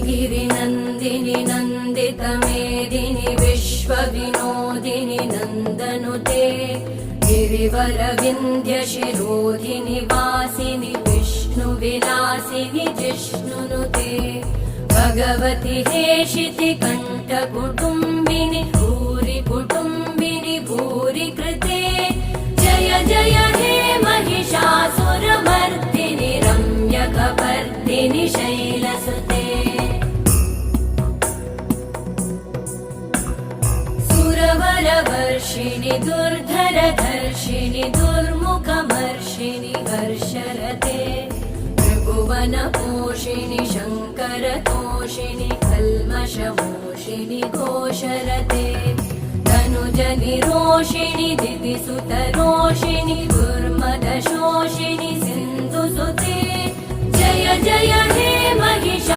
गिरिनन्दिनि नन्दितमेदिनि विश्वविनोदिनि नन्दनुते गिरिवरविन्ध्यशिरोधिनि वासिनि विष्णुविलासिनि जिष्णुनुते भगवति हेशिति कण्ठकुटुम्बिनि भूरि कुटुम्बिनि भूरि कृते जय जय हे महिषासुरमर्दिनि रम्यकपर्दिनि शैलसुते सुरवरवर्षिणि दुर्धरधर्षिणि दुर्मुखमर्षिणि हर्षरते त्रिभुवनपोषिणि शङ्करतोषिणि कल्मषमोषिणि घोषरते तनुजनिरोषिणि दिविसुतरोषिणि दुर्मदशोषिणि सिन्धुसुते जय जय हे महिषा